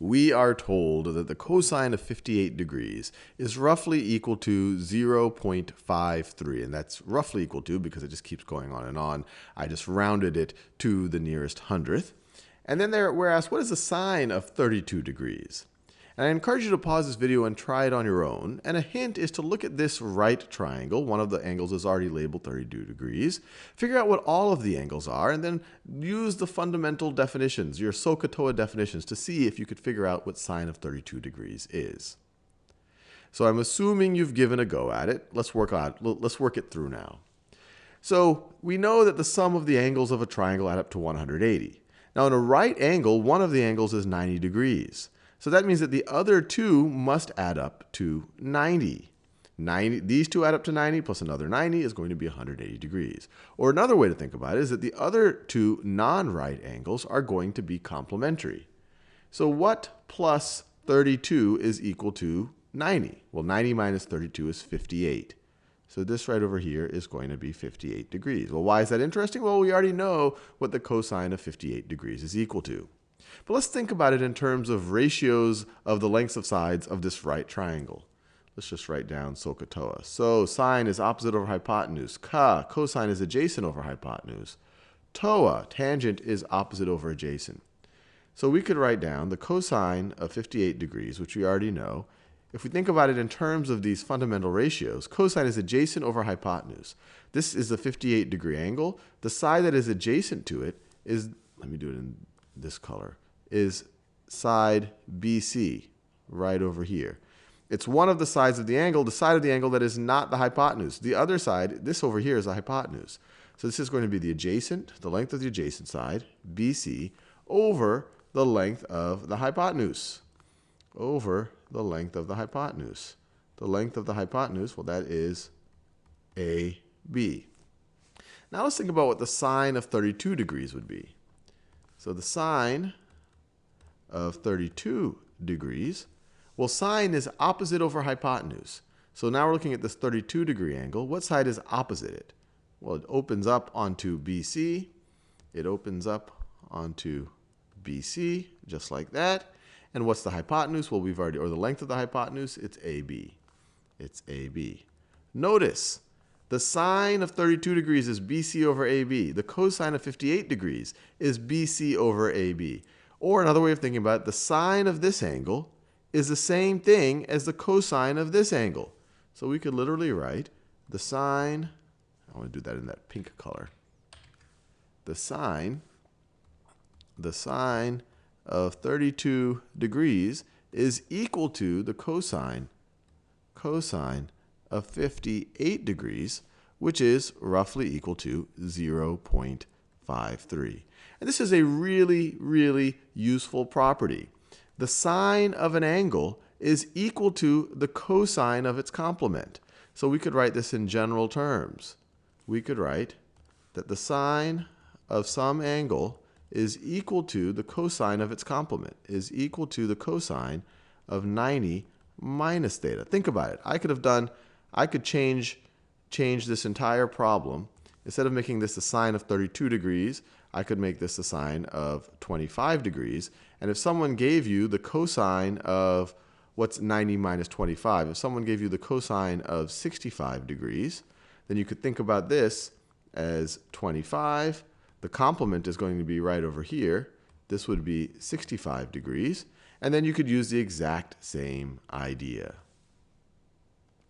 we are told that the cosine of 58 degrees is roughly equal to 0.53. And that's roughly equal to, because it just keeps going on and on, I just rounded it to the nearest hundredth. And then we're asked, what is the sine of 32 degrees? And I encourage you to pause this video and try it on your own. And a hint is to look at this right triangle. One of the angles is already labeled 32 degrees. Figure out what all of the angles are, and then use the fundamental definitions, your SOHCAHTOA definitions, to see if you could figure out what sine of 32 degrees is. So I'm assuming you've given a go at it. Let's work it through now. So we know that the sum of the angles of a triangle add up to 180. Now in a right angle, one of the angles is 90 degrees. So that means that the other two must add up to 90. These two add up to 90 plus another 90 is going to be 180 degrees. Or another way to think about it is that the other two non-right angles are going to be complementary. So what plus 32 is equal to 90? Well, 90 minus 32 is 58. So this right over here is going to be 58 degrees. Well, why is that interesting? Well, we already know what the cosine of 58 degrees is equal to. But let's think about it in terms of ratios of the lengths of sides of this right triangle. Let's just write down SOHCAHTOA. So sine is opposite over hypotenuse. Cosine is adjacent over hypotenuse. TOA, tangent, is opposite over adjacent. So we could write down the cosine of 58 degrees, which we already know. If we think about it in terms of these fundamental ratios, cosine is adjacent over hypotenuse. This is the 58-degree angle. The side that is adjacent to it is, let me do it in this color, is side BC, right over here. It's one of the sides of the angle, the side of the angle that is not the hypotenuse. The other side, this over here, is the hypotenuse. So this is going to be the adjacent, the length of the adjacent side, BC, over the length of the hypotenuse. Over the length of the hypotenuse. The length of the hypotenuse, well, that is AB. Now let's think about what the sine of 32 degrees would be. So the sine of 32 degrees, well, sine is opposite over hypotenuse. So now we're looking at this 32-degree angle. What side is opposite it? Well, it opens up onto BC. It opens up onto BC, just like that. And what's the hypotenuse? Well, we've already, or the length of the hypotenuse, it's AB. It's AB. Notice, the sine of 32 degrees is BC over AB. The cosine of 58 degrees is BC over AB. Or another way of thinking about it, the sine of this angle is the same thing as the cosine of this angle. So we could literally write the sine, I want to do that in that pink color. The sine of 32 degrees is equal to the cosine of 58 degrees, which is roughly equal to 0.53. And this is a really, really useful property. The sine of an angle is equal to the cosine of its complement. So we could write this in general terms. We could write that the sine of some angle is equal to the cosine of its complement, is equal to the cosine of 90 minus theta. Think about it. I could change this entire problem. Instead of making this the sine of 32 degrees, I could make this the sine of 25 degrees. And if someone gave you the cosine of, what's 90 minus 25? If someone gave you the cosine of 65 degrees, then you could think about this as 25. The complement is going to be right over here. This would be 65 degrees. And then you could use the exact same idea.